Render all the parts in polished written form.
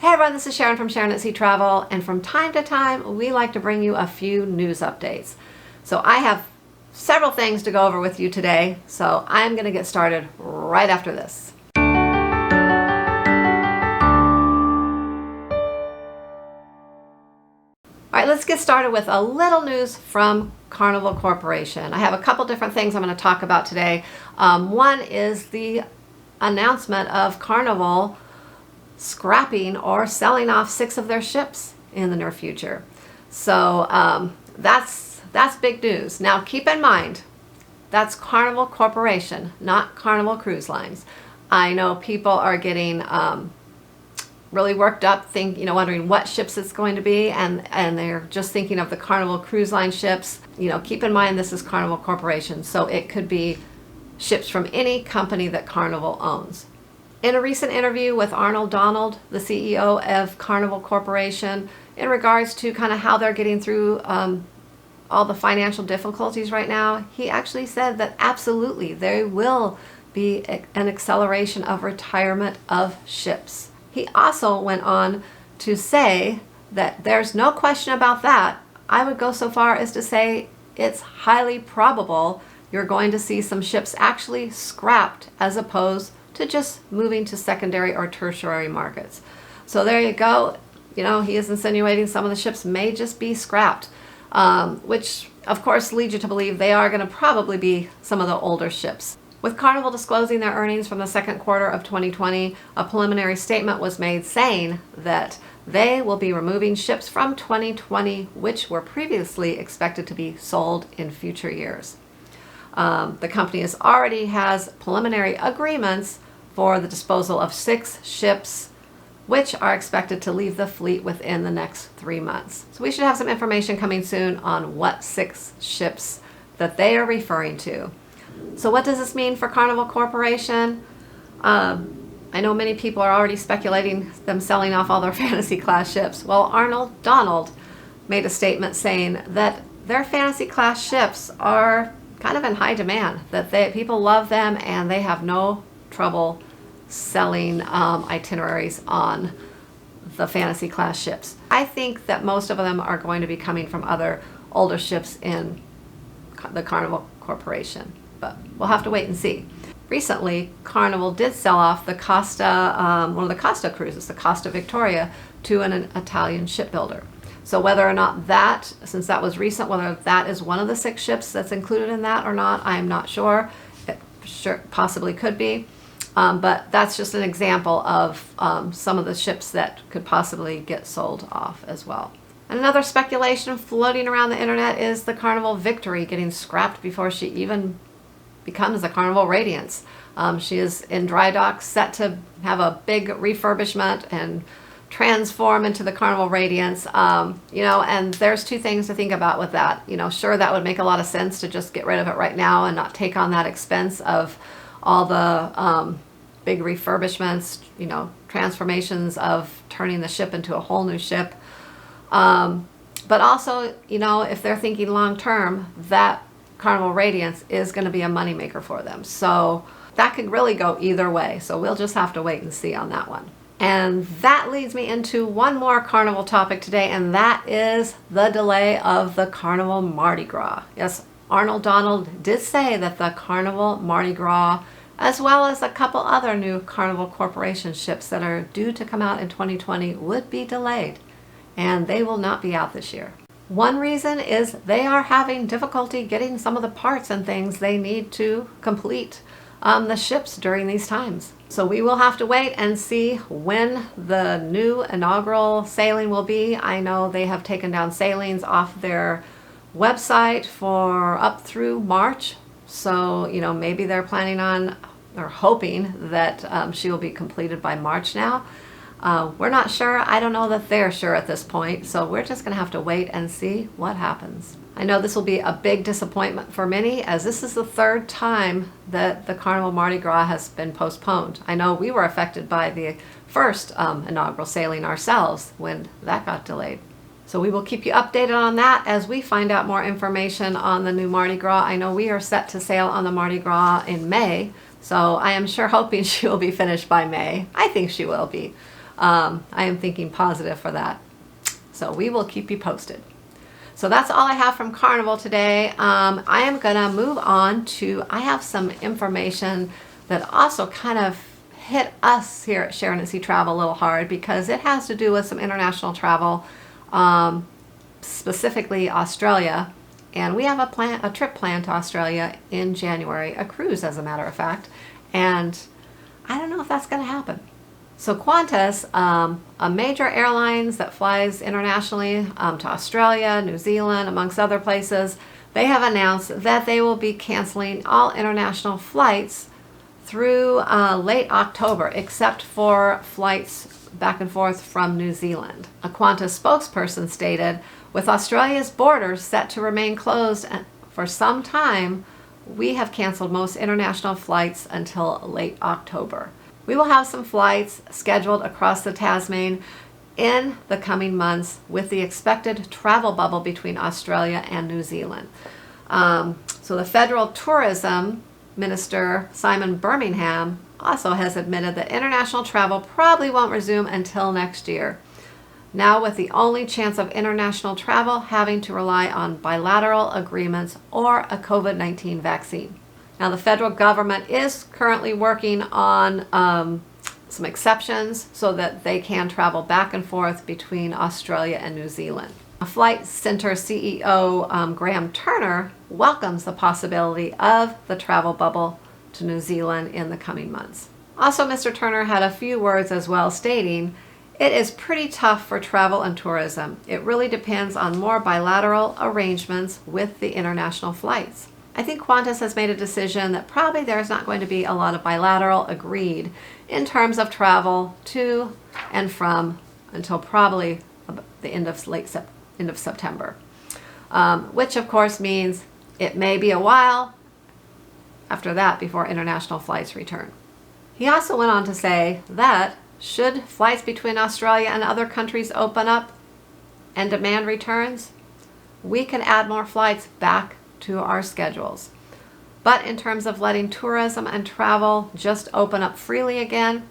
Hey everyone, this is Sharon from Sharonatsea Travel, and from time to time we like to bring you a few news updates. So I have several things to go over with you today, so I'm going to get started right after this. Alright, let's get started with a little news from Carnival Corporation. I have a couple different things I'm going to talk about today. One is the announcement of Carnival scrapping or selling off 6 of their ships in the near future. So that's big news. Now keep in mind, that's Carnival Corporation, not Carnival Cruise Lines. I know people are getting really worked up, wondering what ships it's going to be, and they're just thinking of the Carnival Cruise Line ships. Keep in mind this is Carnival Corporation, so it could be ships from any company that Carnival owns. In a recent interview with Arnold Donald, the CEO of Carnival Corporation, in regards to kind of how they're getting through all the financial difficulties right now, he actually said that absolutely there will be an acceleration of retirement of ships. He also went on to say that there's no question about that. I would go so far as to say it's highly probable you're going to see some ships actually scrapped as opposed to just moving to secondary or tertiary markets. So there you go. He is insinuating some of the ships may just be scrapped, which of course leads you to believe they are going to probably be some of the older ships. With Carnival disclosing their earnings from the second quarter of 2020, a preliminary statement was made saying that they will be removing ships from 2020 which were previously expected to be sold in future years. The company already has preliminary agreements for the disposal of 6 ships, which are expected to leave the fleet within the next 3 months. So we should have some information coming soon on what 6 ships that they are referring to. So what does this mean for Carnival Corporation? I know many people are already speculating them selling off all their fantasy class ships. Well, Arnold Donald made a statement saying that their fantasy class ships are kind of in high demand, that people love them and they have no trouble selling itineraries on the fantasy class ships. I think that most of them are going to be coming from other older ships in the Carnival Corporation, but we'll have to wait and see. Recently, Carnival did sell off the Costa, one of the Costa cruises, the Costa Victoria, to an Italian shipbuilder. So whether or not that, since that was recent, whether that is one of the 6 ships that's included in that or not, I'm not sure. It possibly could be. But that's just an example of some of the ships that could possibly get sold off as well. And another speculation floating around the internet is the Carnival Victory getting scrapped before she even becomes the Carnival Radiance. She is in dry dock, set to have a big refurbishment and transform into the Carnival Radiance, and there's 2 things to think about with that. Sure, that would make a lot of sense to just get rid of it right now and not take on that expense of all the big refurbishments, transformations of turning the ship into a whole new ship. But also, if they're thinking long term, that Carnival Radiance is going to be a moneymaker for them. So that could really go either way. So we'll just have to wait and see on that one. And that leads me into one more Carnival topic today, and that is the delay of the Carnival Mardi Gras. Yes, Arnold Donald did say that the Carnival Mardi Gras, as well as a couple other new Carnival Corporation ships that are due to come out in 2020, would be delayed, and they will not be out this year. One reason is they are having difficulty getting some of the parts and things they need to complete the ships during these times. So we will have to wait and see when the new inaugural sailing will be. I know they have taken down sailings off their website for up through March. So, maybe they're planning on or hoping that she will be completed by March now. We're not sure. I don't know that they're sure at this point. So we're just going to have to wait and see what happens. I know this will be a big disappointment for many, as this is the 3rd time that the Carnival Mardi Gras has been postponed. I know we were affected by the first inaugural sailing ourselves when that got delayed. So we will keep you updated on that as we find out more information on the new Mardi Gras. I know we are set to sail on the Mardi Gras in May, so I am sure hoping she will be finished by May. I think she will be. I am thinking positive for that. So we will keep you posted. So that's all I have from Carnival today. I am gonna move on to, I have some information that also kind of hit us here at Sharonatsea Travel a little hard because it has to do with some international travel, specifically Australia. And we have a trip planned to Australia in January, a cruise as a matter of fact. And I don't know if that's gonna happen. So Qantas, a major airlines that flies internationally to Australia, New Zealand, amongst other places, they have announced that they will be canceling all international flights through late October, except for flights back and forth from New Zealand. A Qantas spokesperson stated, with Australia's borders set to remain closed for some time, we have canceled most international flights until late October. We will have some flights scheduled across the Tasman in the coming months with the expected travel bubble between Australia and New Zealand. So the Federal Tourism Minister Simon Birmingham also has admitted that international travel probably won't resume until next year. Now with the only chance of international travel having to rely on bilateral agreements or a COVID-19 vaccine. Now the federal government is currently working on some exceptions so that they can travel back and forth between Australia and New Zealand. Flight Centre CEO Graham Turner welcomes the possibility of the travel bubble to New Zealand in the coming months. Also, Mr. Turner had a few words as well, stating, "It is pretty tough for travel and tourism. It really depends on more bilateral arrangements with the international flights. I think Qantas has made a decision that probably there's not going to be a lot of bilateral agreed in terms of travel to and from until probably the end of September, which of course means it may be a while after that before international flights return." He also went on to say that should flights between Australia and other countries open up and demand returns, we can add more flights back to our schedules. But in terms of letting tourism and travel just open up freely again,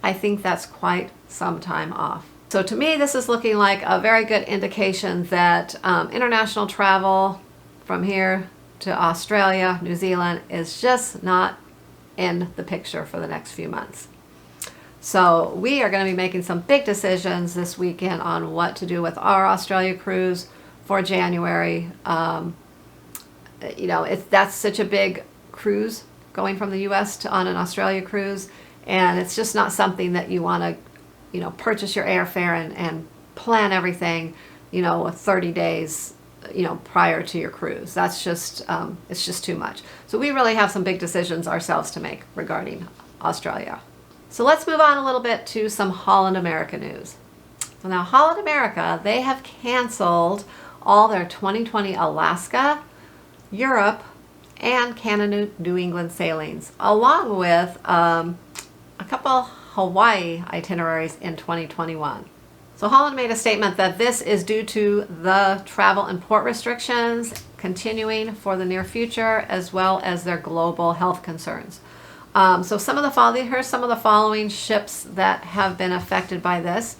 I think that's quite some time off. So to me, this is looking like a very good indication that international travel from here to Australia, New Zealand is just not in the picture for the next few months. So we are going to be making some big decisions this weekend on what to do with our Australia cruise for January. You know, that's such a big cruise going from the US on an Australia cruise, and it's just not something that you want to, you know, purchase your airfare and plan everything, you know, 30 days, you know, prior to your cruise. That's just, it's just too much. So we really have some big decisions ourselves to make regarding Australia. So let's move on a little bit to some Holland America news. So now Holland America, they have canceled all their 2020 Alaska, Europe, and Canada, New England sailings, along with a couple Hawaii itineraries in 2021. So Holland made a statement that this is due to the travel and port restrictions continuing for the near future, as well as their global health concerns. So here's some of the following ships that have been affected by this.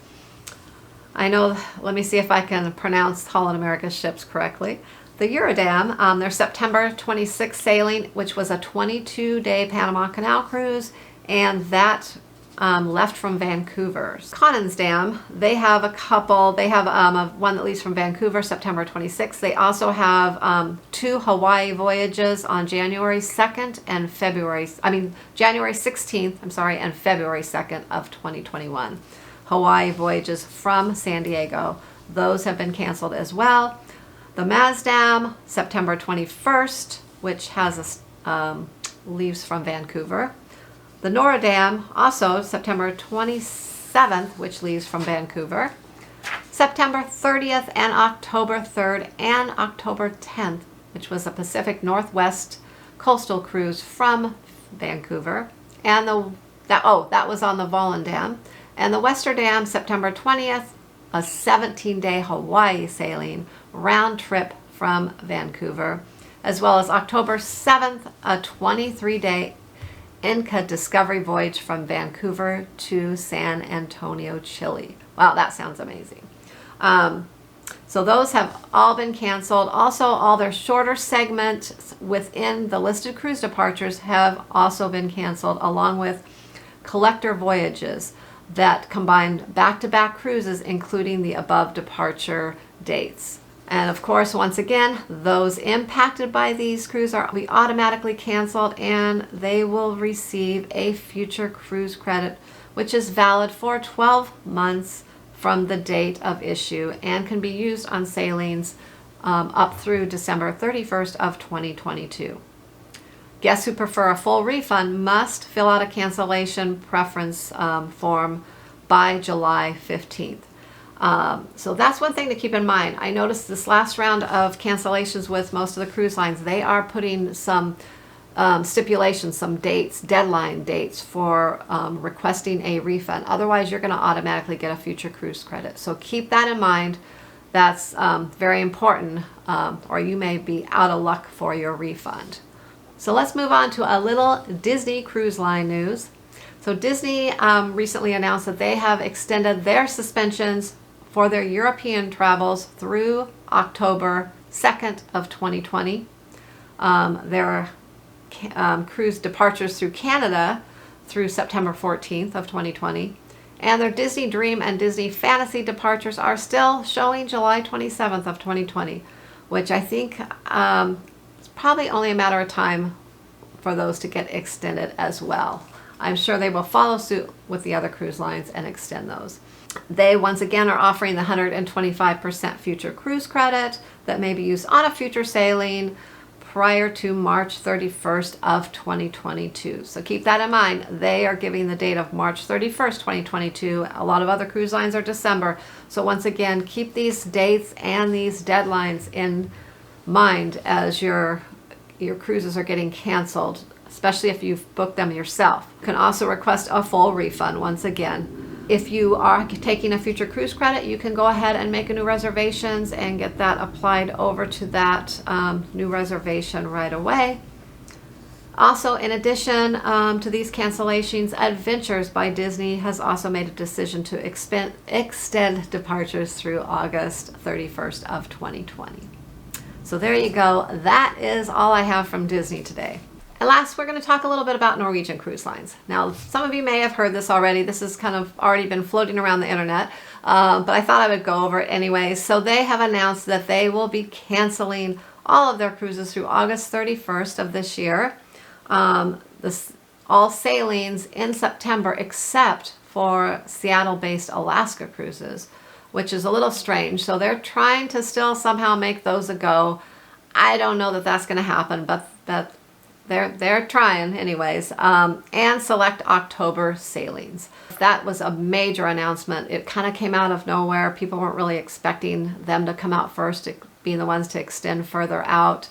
I know, let me see if I can pronounce Holland America's ships correctly. The Eurodam, their September 26th sailing, which was a 22-day Panama Canal cruise, and that left from Vancouver. Koningsdam, they have a couple. They have one that leaves from Vancouver September 26th. They also have 2 Hawaii voyages on January 2nd and January 16th, and February 2nd of 2021. Hawaii voyages from San Diego. Those have been canceled as well. The Mazdam, September 21st, which has leaves from Vancouver. The Norodam, also September 27th, which leaves from Vancouver. September 30th and October 3rd and October 10th, which was a Pacific Northwest coastal cruise from Vancouver. And that was on the Volendam. And the Westerdam, September 20th, a 17-day Hawaii sailing round trip from Vancouver, as well as October 7th, a 23-day Inca Discovery Voyage from Vancouver to San Antonio, Chile. Wow, that sounds amazing. So those have all been canceled. Also, all their shorter segments within the listed cruise departures have also been canceled, along with collector voyages that combine back-to-back cruises, including the above departure dates. And of course, once again, those impacted by these cruises are be automatically canceled, and they will receive a future cruise credit, which is valid for 12 months from the date of issue and can be used on sailings up through December 31st of 2022. Guests who prefer a full refund must fill out a cancellation preference form by July 15th. So that's one thing to keep in mind. I noticed this last round of cancellations with most of the cruise lines, they are putting some stipulations, some dates, deadline dates for requesting a refund. Otherwise, you're going to automatically get a future cruise credit. So keep that in mind. That's very important, or you may be out of luck for your refund. So let's move on to a little Disney Cruise Line news. So Disney recently announced that they have extended their suspensions for their European travels through October 2nd of 2020. Their cruise departures through Canada through September 14th of 2020. And their Disney Dream and Disney Fantasy departures are still showing July 27th of 2020, which I think it's probably only a matter of time for those to get extended as well. I'm sure they will follow suit with the other cruise lines and extend those. They once again are offering the 125% future cruise credit that may be used on a future sailing prior to March 31st of 2022. So keep that in mind. They are giving the date of March 31st, 2022. A lot of other cruise lines are December. So once again, keep these dates and these deadlines in mind as your cruises are getting canceled, especially if you've booked them yourself. You can also request a full refund once again. If you are taking a future cruise credit, you can go ahead and make a new reservations and get that applied over to that new reservation right away. Also, in addition to these cancellations, Adventures by Disney has also made a decision to extend departures through August 31st of 2020. So there you go. That is all I have from Disney today. And last, we're going to talk a little bit about Norwegian Cruise Lines. Now, some of you may have heard this already. This has kind of already been floating around the internet, but I thought I would go over it anyway. So they have announced that they will be canceling all of their cruises through August 31st of this year. All sailings in September except for Seattle-based Alaska cruises, which is a little strange. So they're trying to still somehow make those a go. I don't know that that's going to happen, but they're trying anyways, and select October sailings. That was a major announcement. It kind of came out of nowhere. People weren't really expecting them to come out first, being the ones to extend further out.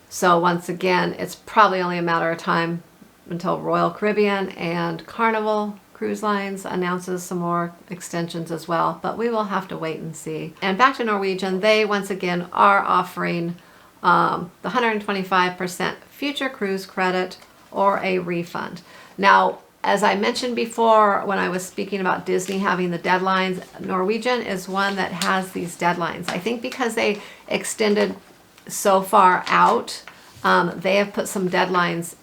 So once again, it's probably only a matter of time until Royal Caribbean and Carnival Cruise Lines announces some more extensions as well, but we will have to wait and see. And back to Norwegian, they once again are offering the 125% future cruise credit or a refund. Now, as I mentioned before when I was speaking about Disney having the deadlines, Norwegian is one that has these deadlines. I think because they extended so far out, they have put some deadlines,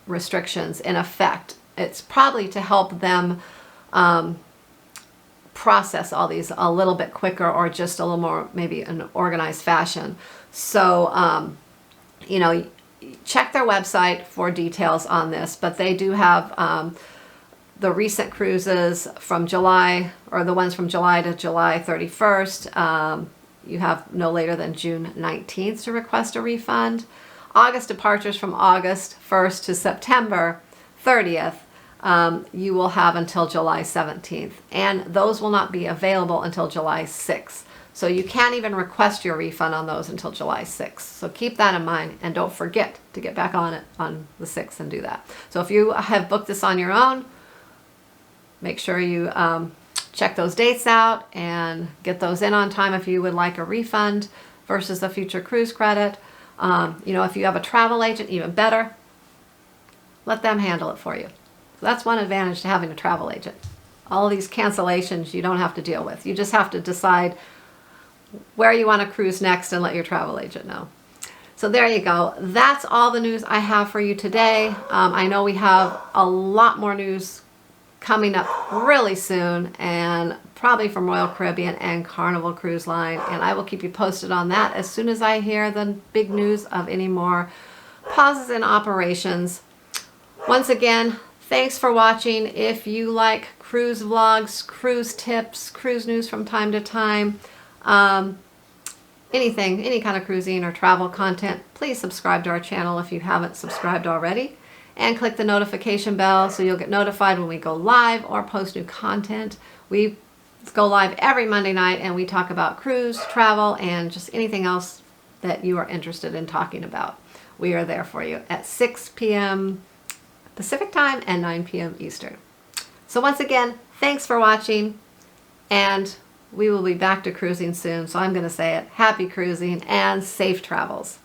restrictions in effect. It's probably to help them process all these a little bit quicker, or just a little more maybe an organized fashion. So, you know, check their website for details on this, but they do have the recent cruises from July, or the ones from July to July 31st. You have no later than June 19th to request a refund. August departures from August 1st to September 30th. You will have until July 17th, and those will not be available until July 6th. So you can't even request your refund on those until July 6th. So keep that in mind, and don't forget to get back on it on the 6th and do that. So if you have booked this on your own, make sure you check those dates out and get those in on time if you would like a refund versus a future cruise credit. You know, if you have a travel agent, even better. Let them handle it for you. So that's one advantage to having a travel agent. All these cancellations you don't have to deal with. You just have to decide where you want to cruise next and let your travel agent know. So there you go. That's all the news I have for you today. I know we have a lot more news coming up really soon, and probably from Royal Caribbean and Carnival Cruise Line, and I will keep you posted on that as soon as I hear the big news of any more pauses in operations. Once again, thanks for watching. If you like cruise vlogs, cruise tips, cruise news from time to time, anything, any kind of cruising or travel content, please subscribe to our channel if you haven't subscribed already. And click the notification bell so you'll get notified when we go live or post new content. We go live every Monday night and we talk about cruise, travel, and just anything else that you are interested in talking about. We are there for you at 6 p.m. Pacific time and 9 p.m. Eastern. So once again, thanks for watching, and we will be back to cruising soon. So I'm going to say it, happy cruising and safe travels.